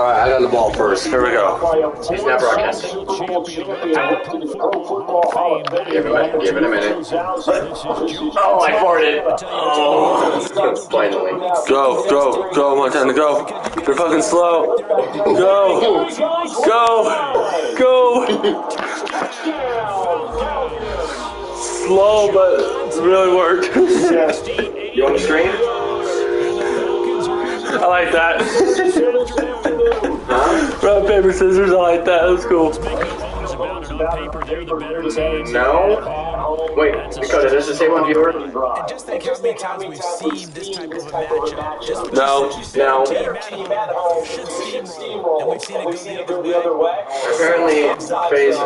Alright, I got the ball first. Here we go. He's not broadcasting. Give it a minute. Oh, I farted. Oh, finally. Go, Montana, go. You're fucking slow. Go. Slow, but it really worked. You want to stream? I like that. Huh? Rock, paper, scissors, I like that. That was cool. No? Wait, Dakota, does it say one viewer? And just think how many times we've seen this type of a matchup. No. Should steamroll. And we've seen it go the other way. Apparently, FaZe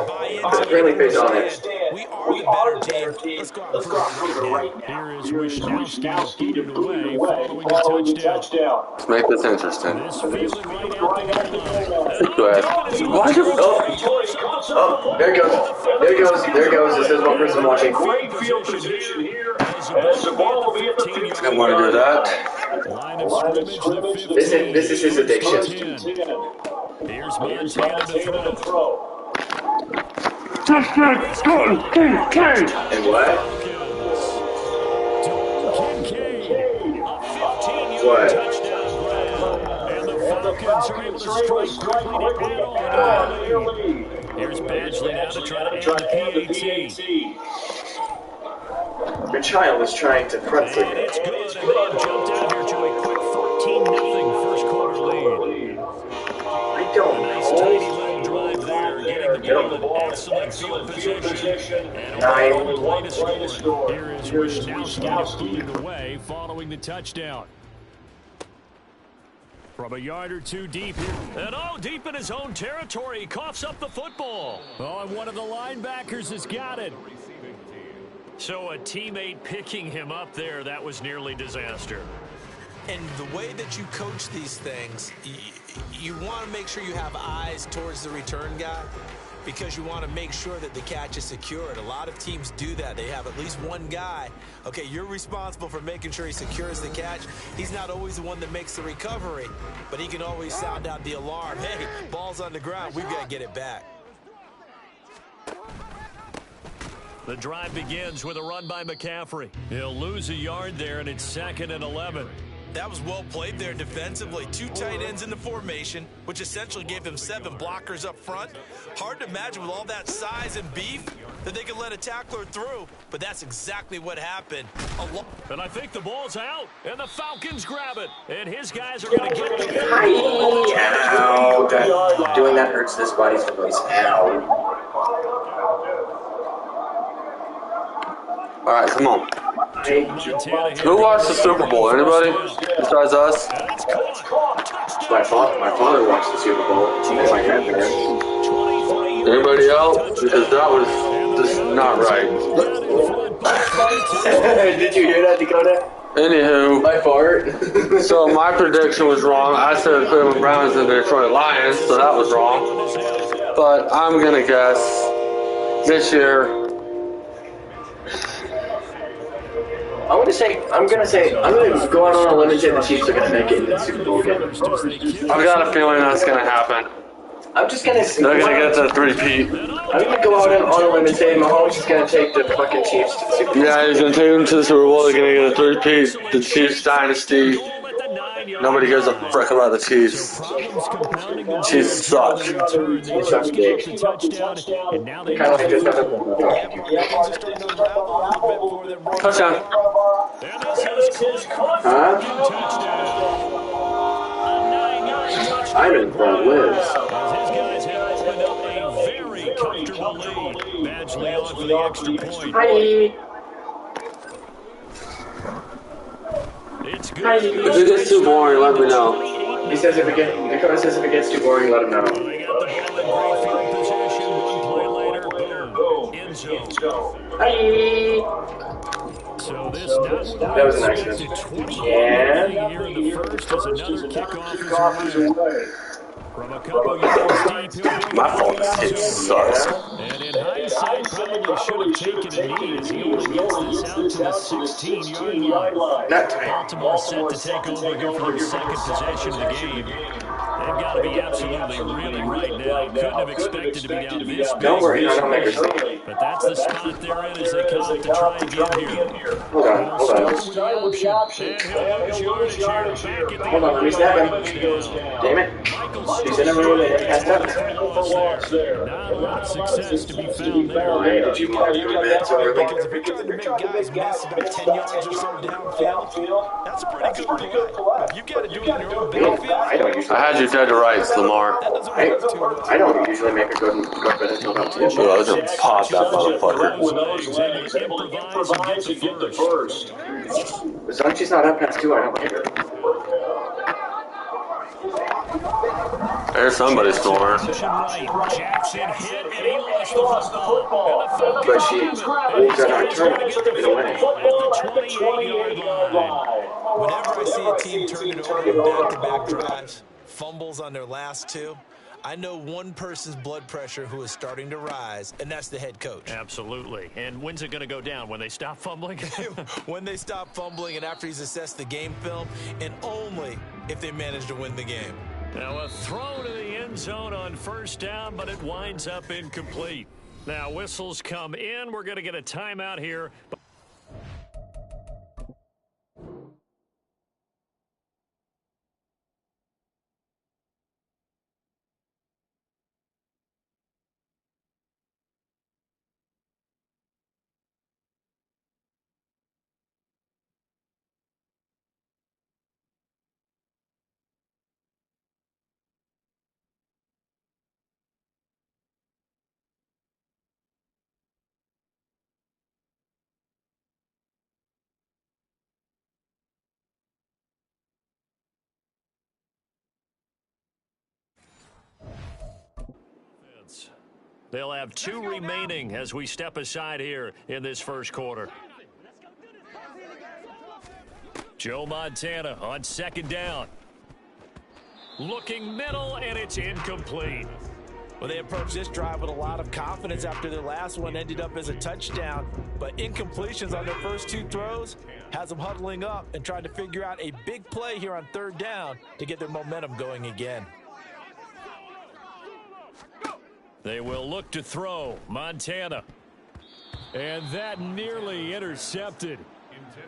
on it. We are the better team. Let's go out and prove it right now. Here is Wisnowski to put it away following the touchdown. Let's make this interesting. This fielded right at the goal line. Go ahead. Why'd you... Oh, there it goes. This is one person watching. Great field position here. As the ball will be at the 15. I didn't want to do that. Line of scrimmage, the 15. This is his addiction. Here's Montana to throw. And what? What? And the Falcons are able to strike quickly to add on to their lead. Here's Badgley now to try to end the PAT. Your child is trying to front flip And it. it's good. And they have jumped out here to a quick 14-0 first quarter lead. I don't Nice tidy know. little drive there, getting the ball in excellent field position. And Nine. one play to score. Here is Wisnowski to boot it away following the touchdown. From a yard or two deep here. And deep in his own territory, he coughs up the football. And one of the linebackers has got it. So a teammate picking him up there, that was nearly disaster. And the way that you coach these things, you want to make sure you have eyes towards the return guy because you want to make sure that the catch is secured. A lot of teams do that. They have at least one guy. Okay, you're responsible for making sure he secures the catch. He's not always the one that makes the recovery, but he can always sound out the alarm. Hey, ball's on the ground. We've got to get it back. The drive begins with a run by McCaffrey. He'll lose a yard there, and it's 2nd and 11. That was well played there defensively. 2 tight ends in the formation, which essentially gave them 7 blockers up front. Hard to imagine with all that size and beef that they could let a tackler through, but that's exactly what happened. And I think the ball's out, and the Falcons grab it. And his guys are going to get it. Ow. Doing that hurts this body's voice. Ow. Alright, come on. Montana Who watched the Super Bowl? Anybody? Besides us? My father watched the Super Bowl. And my grandparents. Anybody else? Because that was just not right. Did you hear that, Dakota? Anywho, My fart. so my prediction was wrong. I said Cleveland Browns and the Detroit Lions, so that was wrong. But I'm going to guess this year... I'm gonna go out on a limb and say the Chiefs are gonna make it in the Super Bowl again. I've got a feeling that's going to happen. I'm just gonna. They're going to get the 3-peat. I'm gonna go out on a limb and say Mahomes is gonna take the fucking Chiefs to the Super Bowl. Yeah, he's going to take them to the Super Bowl. They're going to get a 3-peat. The Chiefs dynasty. Nobody gives a frick about the Chiefs. Chiefs suck. They suck big. Kind of like this. Touchdown. Huh? I'm in front, Liz. His guys have opened up a very comfortable lead. Badgley on for the extra point. Hi. It's good. If it gets too boring, let me know. He says Dakota says if it gets too boring, let him know. They got the ball in great field position. One play later, boom. End zone. Hi. So this now That was an accident. to 20 Yeah. here in the first as another kickoff is away. From a couple yards deep, My phone sucks. and in hindsight, probably should have taken a knee as he only gets this out to the 16-yard line. Not time. Baltimore set to take over here for their second possession of the game. They've got to be absolutely absolutely reeling right now. Couldn't have expected to be down this big. Don't worry, I don't make her sleep. But that's the spot they're in as they come up to try again here. Hold on, hold on. Start with the option. And he'll lose yardage here. Back at the Hold on, let me snap him. Damn it. He's in a room and it passed up. Not a lot of success to be found there. Why did you mark your bets over there? Because if you're trying to make guys miss about 10 yards or so downfield, that's a pretty good play. If you got to do it in your own backfield, I had you dead to rights, Lamar. I don't usually make a good bet until about 10. So I was gonna pop that motherfucker. Improvise and get the first. As long as she's not up past 2, I don't like her. There's somebody snoring. Jackson hit and he lost the football. But she leaves on our turn in a way. whenever I see a team turn it over in back-to-back drives, fumbles on their last two, I know one person's blood pressure who is starting to rise, and that's the head coach. Absolutely. And when's it going to go down? When they stop fumbling? When they stop fumbling and after he's assessed the game film, and only if they manage to win the game. Now a throw to the end zone on first down, but it winds up incomplete. Now whistles come in. We're going to get a timeout here. They'll have 2 remaining as we step aside here in this first quarter. Joe Montana on second down. Looking middle, and it's incomplete. Well, they approached this drive with a lot of confidence after their last one ended up as a touchdown. But incompletions on their first 2 throws has them huddling up and trying to figure out a big play here on third down to get their momentum going again. They will look to throw. Montana. And that nearly intercepted.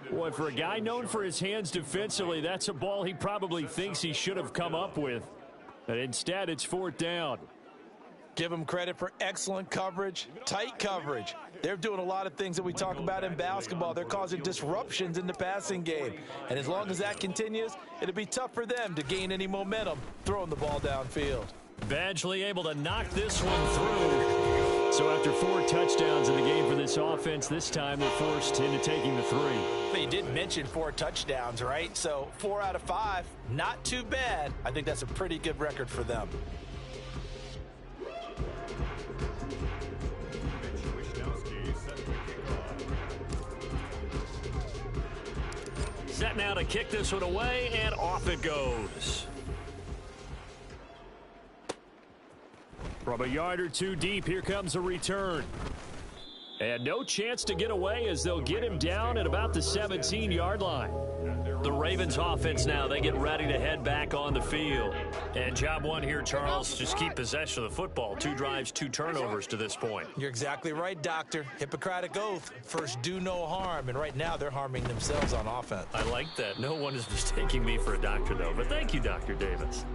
Boy, for a guy known for his hands defensively, that's a ball he probably thinks he should have come up with. But instead, it's 4th down. Give them credit for excellent coverage, tight coverage. They're doing a lot of things that we talk about in basketball. They're causing disruptions in the passing game. And as long as that continues, it'll be tough for them to gain any momentum throwing the ball downfield. Badgley able to knock this one through. So after 4 touchdowns in the game for this offense, this time they're forced into taking the 3. But you did mention 4 touchdowns, right? So 4 out of 5, not too bad. I think that's a pretty good record for them. Set now to kick this one away, and off it goes. From a yard or 2 deep, here comes a return. And no chance to get away as they'll get him down at about the 17-yard line. The Ravens offense now, they get ready to head back on the field. And job one here, Charles, just keep possession of the football. 2 drives, 2 turnovers to this point. You're exactly right, Doctor. Hippocratic oath. First, do no harm. And right now, they're harming themselves on offense. I like that. No one is mistaking me for a doctor, though. But thank you, Dr. Davis.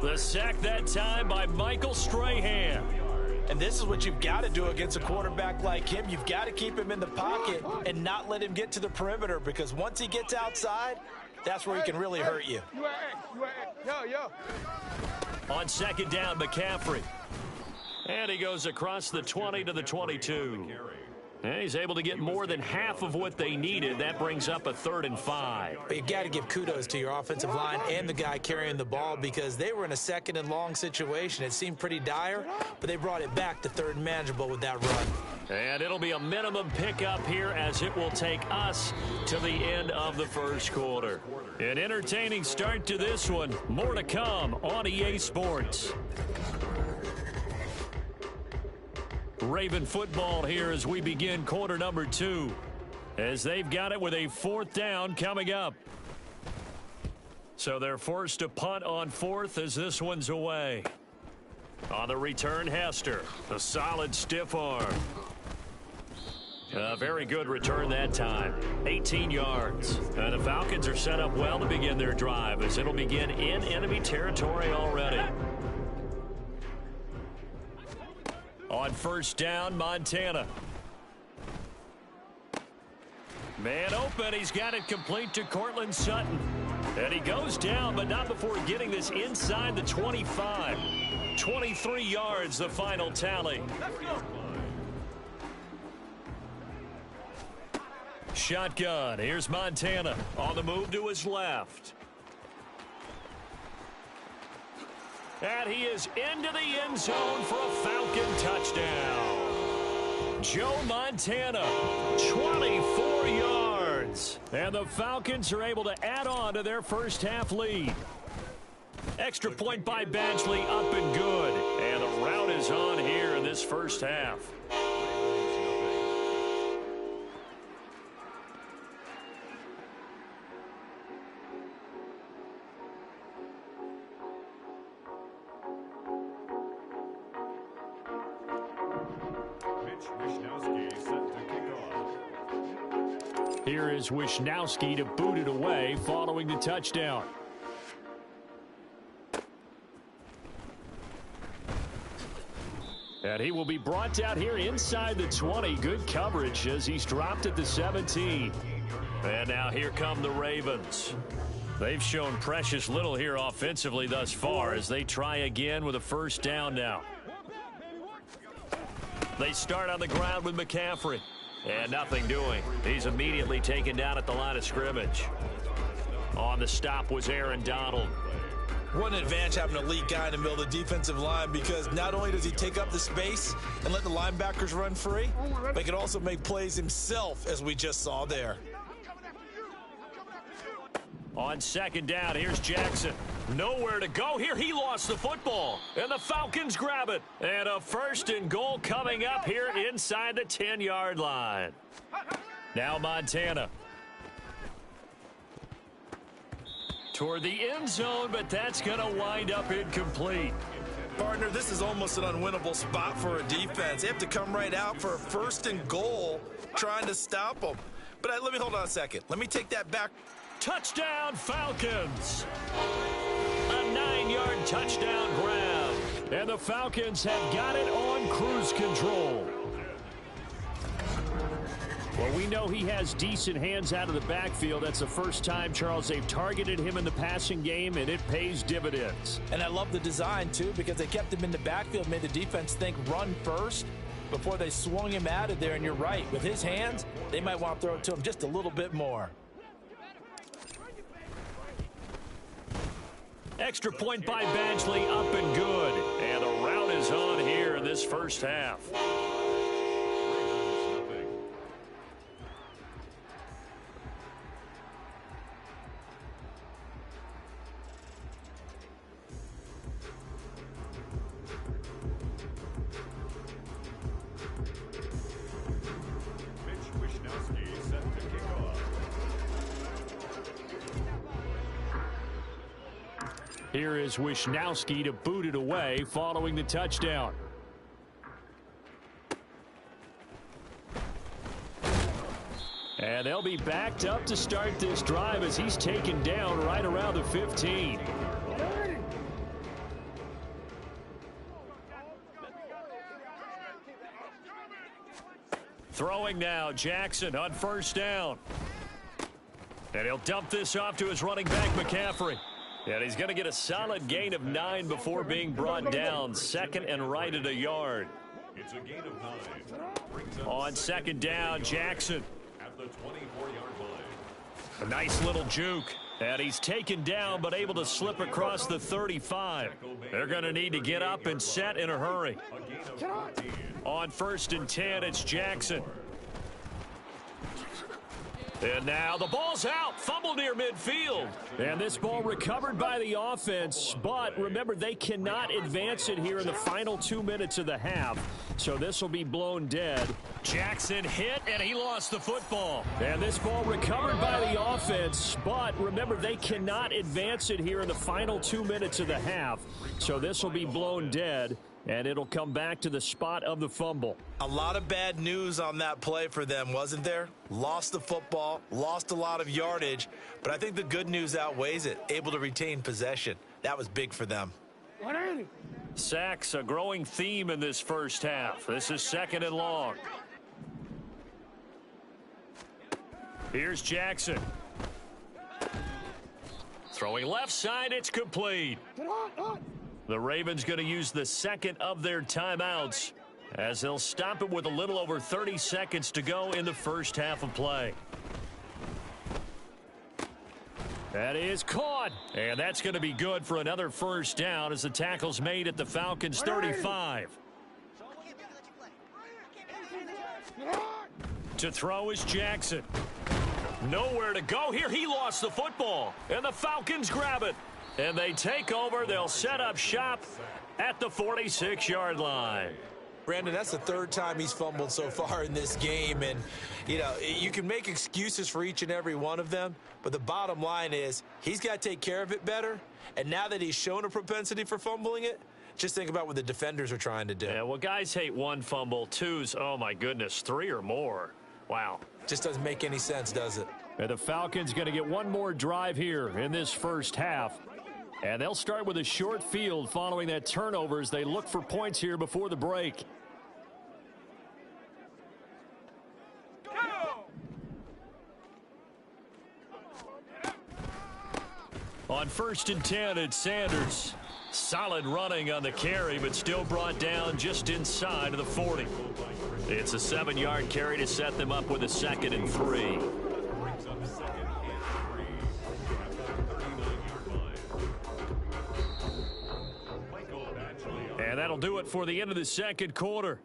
The sack that time by Michael Strahan. And this is what you've got to do against a quarterback like him. You've got to keep him in the pocket and not let him get to the perimeter, because once he gets outside, that's where he can really hurt you. On second down, McCaffrey. And he goes across the 20 to the 22. And he's able to get more than half of what they needed. That brings up a 3rd and 5. But you got to give kudos to your offensive line and the guy carrying the ball, because they were in a 2nd and long situation. It seemed pretty dire, but they brought it back to 3rd and manageable with that run. And it'll be a minimum pickup here as it will take us to the end of the first quarter. An entertaining start to this one. More to come on EA Sports. Raven football here as we begin quarter number 2. As they've got it with a 4th down coming up. So they're forced to punt on 4th as this one's away. On the return, Hester. A solid stiff arm. A very good return that time. 18 yards. And the Falcons are set up well to begin their drive as it'll begin in enemy territory already. On 1st down, Montana. Man open. He's got it complete to Cortland Sutton. And he goes down, but not before getting this inside the 25. 23 yards, the final tally. Shotgun. Here's Montana on the move to his left. And he is into the end zone for a Falcon touchdown. Joe Montana, 24 yards. And the Falcons are able to add on to their first half lead. Extra point by Badgley, up and good. And the route is on here in this first half. Here is Wisnowski to boot it away following the touchdown. And he will be brought down here inside the 20. Good coverage as he's dropped at the 17. And now here come the Ravens. They've shown precious little here offensively thus far as they try again with a first down now. They start on the ground with McCaffrey. And nothing doing. He's immediately taken down at the line of scrimmage. On the stop was Aaron Donald. What an advantage having a elite guy in the middle of the defensive line, because not only does he take up the space and let the linebackers run free, but he can also make plays himself, as we just saw there. On 2nd down, here's Jackson. Nowhere to go here. He lost the football. And the Falcons grab it. And a 1st and goal coming up here inside the 10-yard line. Now Montana. Toward the end zone, but that's going to wind up incomplete. Partner, this is almost an unwinnable spot for a defense. They have to come right out for a 1st and goal trying to stop them. But let me hold on a second. Let me take that back. Touchdown, Falcons. A 9-yard touchdown grab. And the Falcons have got it on cruise control. Well, we know he has decent hands out of the backfield. That's the first time, Charles, they've targeted him in the passing game, and it pays dividends. And I love the design, too, because they kept him in the backfield, made the defense think run first before they swung him out of there. And you're right, with his hands, they might want to throw it to him just a little bit more. Extra point by Badgley, up and good. And the route is on here in this first half. Here is Wisnowski to boot it away following the touchdown. And they'll be backed up to start this drive as he's taken down right around the 15. Throwing now, Jackson on 1st down. And he'll dump this off to his running back, McCaffrey. And he's going to get a solid gain of 9 before being brought down. 2nd and right at a yard. It's a gain of 9. On 2nd down, Jackson. At the 24-yard line. A nice little juke. And he's taken down but able to slip across the 35. They're going to need to get up and set in a hurry. On 1st and 10, it's Jackson. And now the ball's out. Fumble near midfield. And this ball recovered by the offense. But remember, they cannot advance it here in the final 2 minutes of the half. So this will be blown dead. Jackson hit, and he lost the football. And this ball recovered by the offense. But remember, they cannot advance it here in the final 2 minutes of the half. So this will be blown dead. And it'll come back to the spot of the fumble. A lot of bad news on that play for them, wasn't there? Lost the football, lost a lot of yardage, but I think the good news outweighs it. Able to retain possession. That was big for them. Sacks, a growing theme in this first half. This is 2nd and long. Here's Jackson. Throwing left side, it's complete. The Ravens going to use the second of their timeouts as they'll stop it with a little over 30 seconds to go in the first half of play. That is caught, and that's going to be good for another first down as the tackle's made at the Falcons' 35. To throw is Jackson. Nowhere to go here. He lost the football, and the Falcons grab it. And they take over. They'll set up shop at the 46-yard line. Brandon, that's the 3rd time he's fumbled so far in this game. And, you know, you can make excuses for each and every one of them. But the bottom line is he's got to take care of it better. And now that he's shown a propensity for fumbling it, just think about what the defenders are trying to do. Yeah, well, guys hate 1 fumble, 2's, oh, my goodness, 3 or more. Wow. Just doesn't make any sense, does it? And the Falcons going to get one more drive here in this first half. And they'll start with a short field following that turnover as they look for points here before the break. On 1st and 10, it's Sanders. Solid running on the carry, but still brought down just inside of the 40. It's a 7-yard carry to set them up with a 2nd and 3. And that'll do it for the end of the second quarter.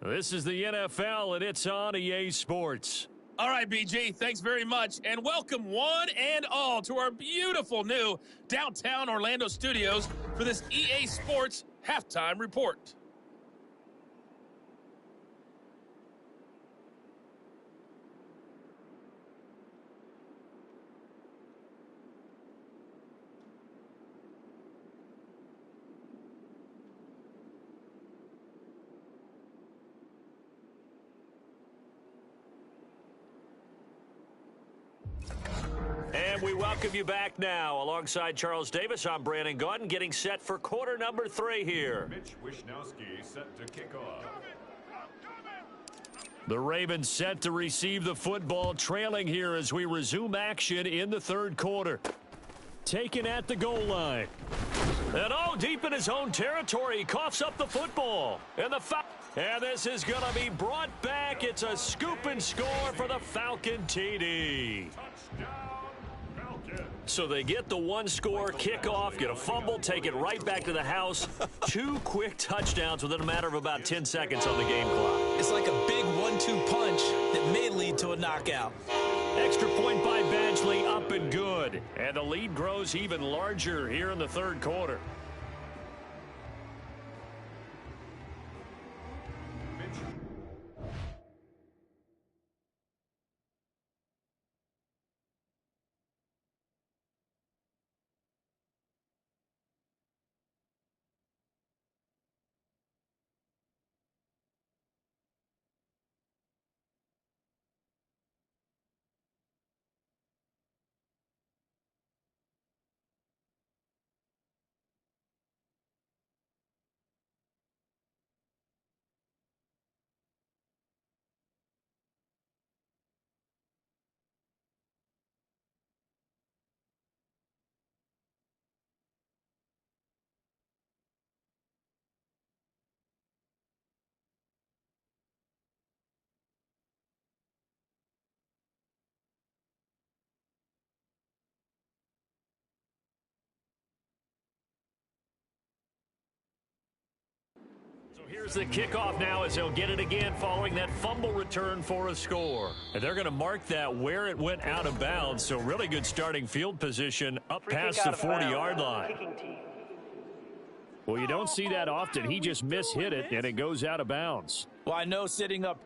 This is the NFL, and it's on EA Sports. All right, BG, thanks very much. And welcome one and all to our beautiful new downtown Orlando studios for this EA Sports Halftime Report. And we welcome you back now. Alongside Charles Davis, I'm Brandon Gaudin, getting set for quarter number 3 here. Mitch Wishnowsky set to kick off. The Ravens set to receive the football, trailing here as we resume action in the third quarter. Taken at the goal line. And deep in his own territory, he coughs up the football. And this is going to be brought back. It's a scoop and score for the Falcon TD. So they get the 1-score kickoff, get a fumble, take it right back to the house. 2 quick touchdowns within a matter of about 10 seconds on the game clock. It's like a big 1-2 punch that may lead to a knockout. Extra point by Badgley, up and good. And the lead grows even larger here in the third quarter. Here's the kickoff now as they'll get it again following that fumble return for a score. And they're going to mark that where it went out of bounds. So really good starting field position up past the 40-yard line. Well, you don't see that often. He just mishit it, and it goes out of bounds. Well, I know sitting up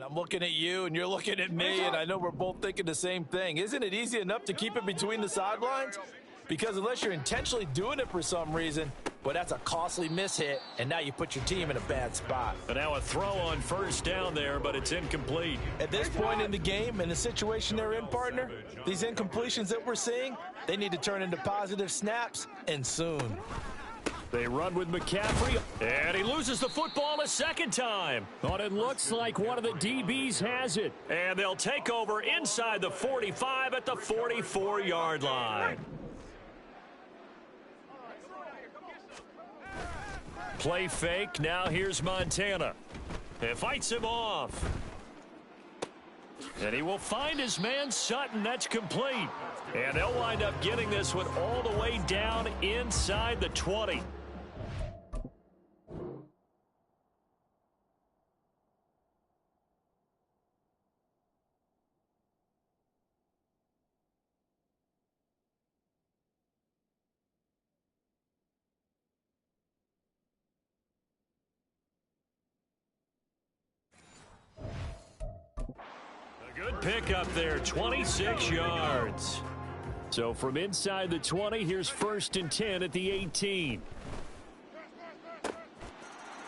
And I'm looking at you, and you're looking at me, and I know we're both thinking the same thing. Isn't it easy enough to keep it between the sidelines? Because unless you're intentionally doing it for some reason, well, that's a costly mishit, and now you put your team in a bad spot. But now a throw on first down there, but it's incomplete. At this point in the game, in the situation they're in, partner, these incompletions that we're seeing, they need to turn into positive snaps, and soon. They run with McCaffrey, and he loses the football a second time. But it looks like one of the DBs has it. And they'll take over inside the 45 at the 44-yard line. Play fake. Now here's Montana. It fights him off. And he will find his man Sutton. That's complete. And they'll wind up getting this one all the way down inside the 20. Good pickup there, 26 yards. So from inside the 20, here's 1st and 10 at the 18.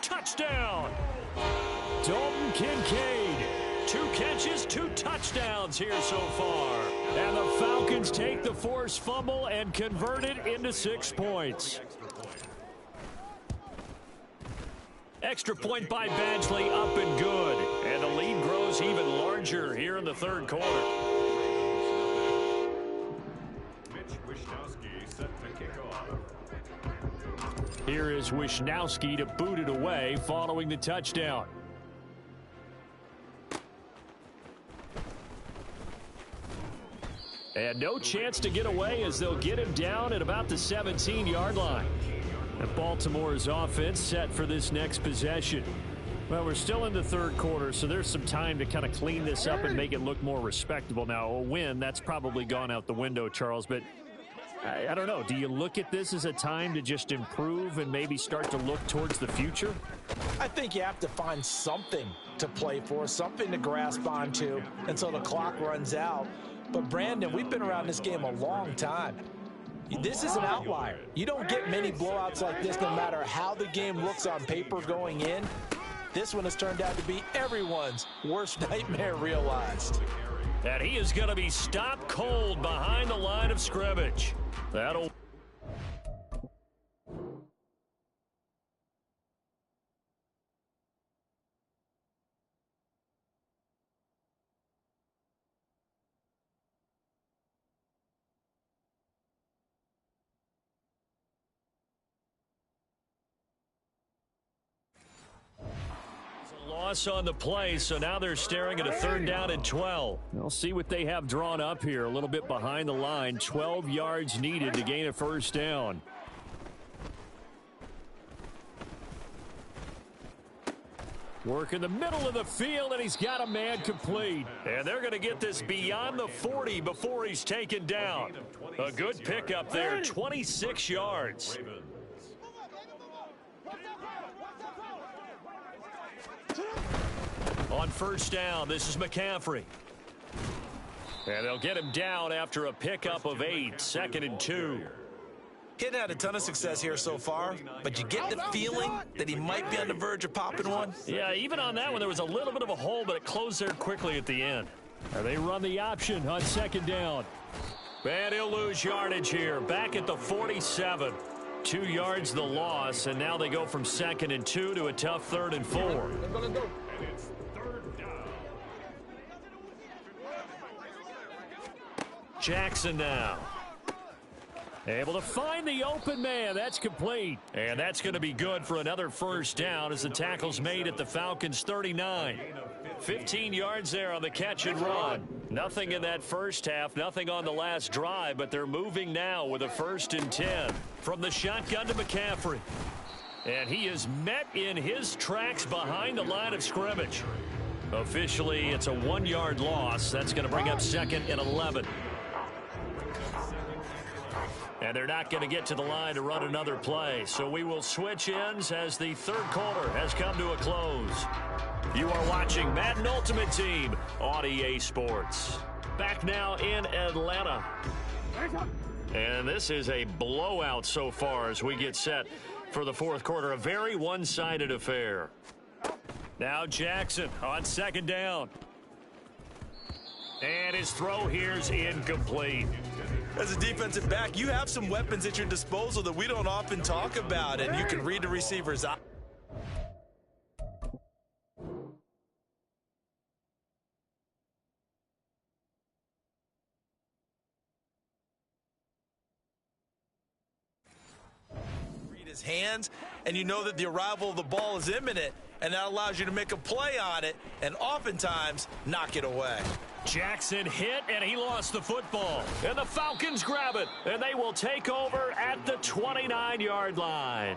Touchdown! Dalton Kincaid. 2 catches, 2 touchdowns here so far. And the Falcons take the forced fumble and convert it into 6 points. Extra point by Badgley, up and good. And the lead grows even larger here in the 3rd quarter. Here is Wishnowski to boot it away following the touchdown. And no chance to get away as they'll get him down at about the 17-yard line. And Baltimore's offense set for this next possession. Well, we're still in the 3rd quarter, so there's some time to kind of clean this up and make it look more respectable. Now, a win, that's probably gone out the window, Charles, but I don't know. Do you look at this as a time to just improve and maybe start to look towards the future? I think you have to find something to play for, something to grasp onto until the clock runs out. But, Brandon, we've been around this game a long time. This is an outlier. You don't get many blowouts like this no matter how the game looks on paper going in. This one has turned out to be everyone's worst nightmare realized. And he is going to be stopped cold behind the line of scrimmage. That'll... Loss on the play, so now they're staring at a 3rd down and 12. We'll see what they have drawn up here. A little bit behind the line. 12 yards needed to gain a 1st down. Work in the middle of the field, and he's got a man complete. And they're going to get this beyond the 40 before he's taken down. A good pickup there, 26 yards. On 1st down, this is McCaffrey. And they'll get him down after a pickup of 8, 2nd and 2. He hadn't had a ton of success here so far, but you get the feeling that he might be on the verge of popping one. Yeah, even on that one, there was a little bit of a hole, but it closed there quickly at the end. They run the option on 2nd down. And he'll lose yardage here, back at the 47. 2 yards the loss, and now they go from 2nd and 2 to a tough 3rd and 4. Jackson now. Able to find the open man. That's complete. And that's going to be good for another 1st down as the tackle's made at the Falcons' 39. 15 yards there on the catch and run. Nothing in that 1st half, nothing on the last drive, but they're moving now with a 1st and 10. From the shotgun to McCaffrey. And he is met in his tracks behind the line of scrimmage. Officially, it's a 1-yard loss. That's going to bring up 2nd and 11. And they're not going to get to the line to run another play. So we will switch ends as the 3rd quarter has come to a close. You are watching Madden Ultimate Team on EA Sports. Back now in Atlanta. And this is a blowout so far as we get set for the fourth quarter. A very one-sided affair. Now Jackson on second down. And his throw here's incomplete. As a defensive back, you have some weapons at your disposal that we don't often talk about, and you can read the receiver's eye. His hands, and you know that the arrival of the ball is imminent, and that allows you to make a play on it and oftentimes knock it away. Jackson hit, and he lost the football. And the Falcons grab it, and they will take over at the 29-yard line.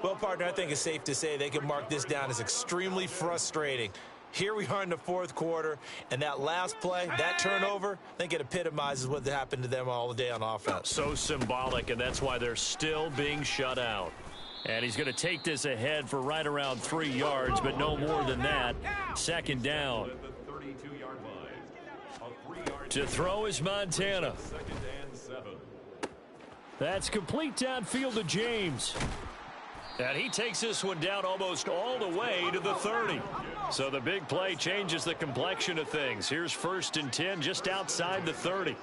Well, partner, I think it's safe to say they can mark this down as extremely frustrating. Here we are in the fourth quarter, and that last play, that turnover, I think it epitomizes what happened to them all day on offense. So symbolic, and that's why they're still being shut out. And he's going to take this ahead for right around 3 yards, but no more than that. Second down. To throw is Montana. That's complete downfield to James. And he takes this one down almost all the way to the 30. So the big play changes the complexion of things. Here's 1st and 10 just outside the 30.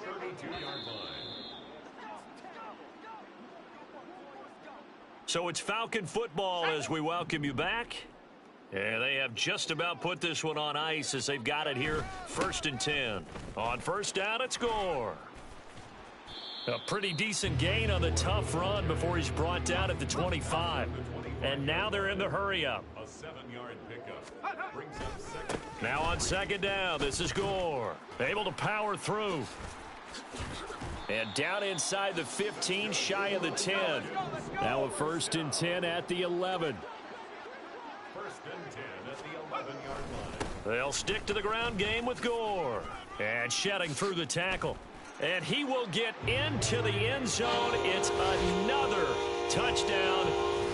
So it's Falcon football as we welcome you back. And they have just about put this one on ice as they've got it here. 1st and 10. On first down, it's Gore. A pretty decent gain on the tough run before he's brought down at the 25. And now they're in the hurry-up. A 7-yard pickup brings up second. Now on second down, this is Gore. Able to power through. And down inside the 15, shy of the 10. Now a 1st and 10 at the 11. 1st and 10 at the 11-yard line. They'll stick to the ground game with Gore. And shedding through the tackle. And he will get into the end zone. It's another touchdown.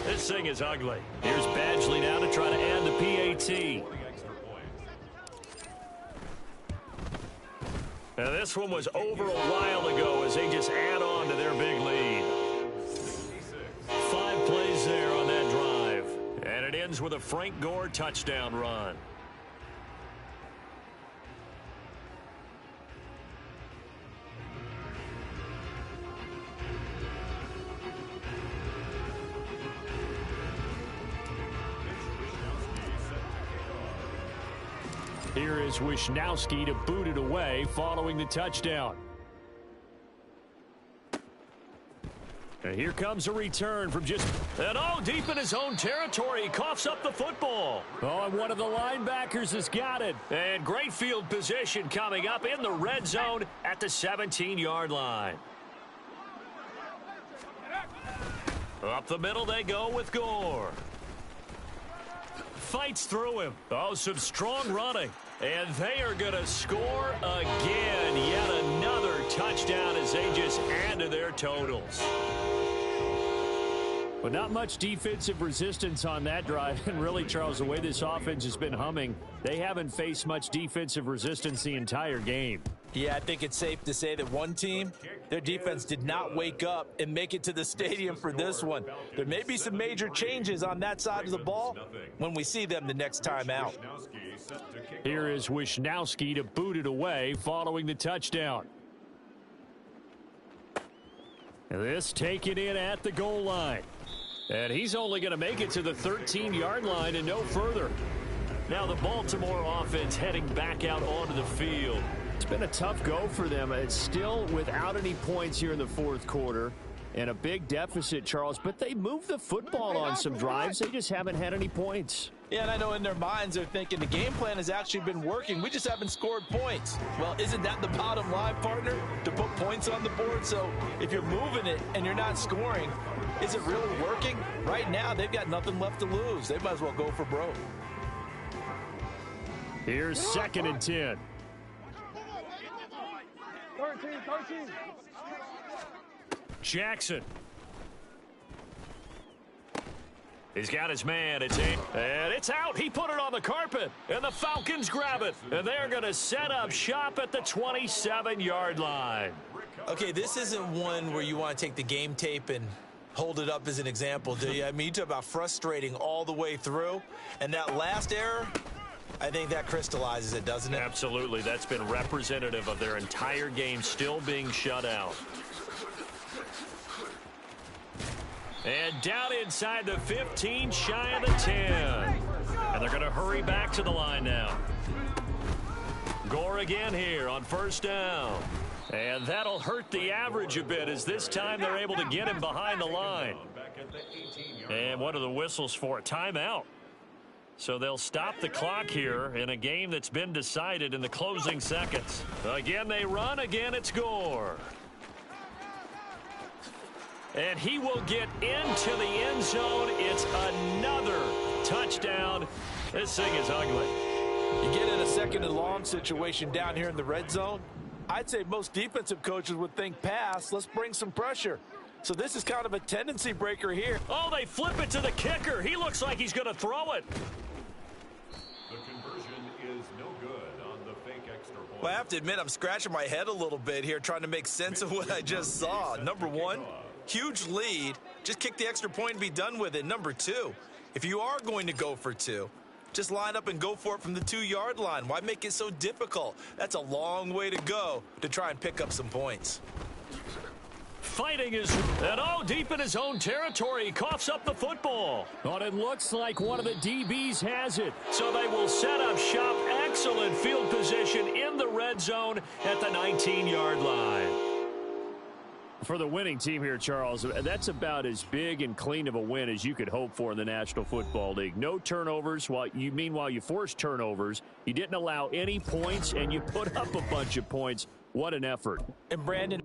This thing is ugly. Here's Badgley now to try to add the PAT. Now this one was over a while ago as they just add on to their big lead. 5 plays there on that drive. And it ends with a Frank Gore touchdown run. Here is Wisnowski to boot it away following the touchdown. And here comes a return from just... And deep in his own territory, he coughs up the football. And one of the linebackers has got it. And great field position coming up in the red zone at the 17-yard line. Up the middle they go with Gore. Fights through him. Some strong running. And they are going to score again. Yet another touchdown as they just add to their totals. But not much defensive resistance on that drive. And really, Charles, the way this offense has been humming, they haven't faced much defensive resistance the entire game. Yeah, I think it's safe to say that one team, their defense did not wake up and make it to the stadium for this one. There may be some major changes on that side of the ball when we see them the next time out. Here is Wisnowski to boot it away following the touchdown. And this taken in at the goal line. And he's only going to make it to the 13-yard line and no further. Now the Baltimore offense heading back out onto the field. It's been a tough go for them. It's still without any points here in the fourth quarter and a big deficit, Charles. But they moved the football on some drives. They just haven't had any points. Yeah, and I know in their minds they're thinking the game plan has actually been working. We just haven't scored points. Well, isn't that the bottom line, partner? To put points on the board? So if you're moving it and you're not scoring, is it really working? Right now, they've got nothing left to lose. They might as well go for broke. Here's 2nd and 10. 13. Jackson. He's got his man. And it's out. He put it on the carpet. And the Falcons grab it. And they're going to set up shop at the 27-yard line. Okay, this isn't one where you want to take the game tape and hold it up as an example, do you? I mean, you talk about frustrating all the way through. And that last error, I think that crystallizes it, doesn't it? Absolutely. That's been representative of their entire game still being shut out. And down inside the 15, shy of the 10. And they're going to hurry back to the line now. Gore again here on first down. And that'll hurt the average a bit as this time they're able to get him behind the line. And what are the whistles for? Timeout. So they'll stop the clock here in a game that's been decided in the closing seconds. Again they run, again it's Gore. And he will get into the end zone. It's another touchdown. This thing is ugly. You get in a second and long situation down here in the red zone. I'd say most defensive coaches would think pass. Let's bring some pressure. So this is kind of a tendency breaker here. Oh, they flip it to the kicker. He looks like he's going to throw it. The conversion is no good on the fake extra point. Well, I have to admit, I'm scratching my head a little bit here trying to make sense of what I just saw. Number one, huge lead. Just kick the extra point and be done with it. Number two, if you are going to go for two, just line up and go for it from the 2-yard line. Why make it so difficult? That's a long way to go to try and pick up some points. Fighting is, and deep in his own territory, he coughs up the football. But it looks like one of the DBs has it. So they will set up shop. Excellent field position in the red zone at the 19-yard line. For the winning team here, Charles, that's about as big and clean of a win as you could hope for in the National Football League. No turnovers. Meanwhile, you forced turnovers. You didn't allow any points, and you put up a bunch of points. What an effort. And Brandon,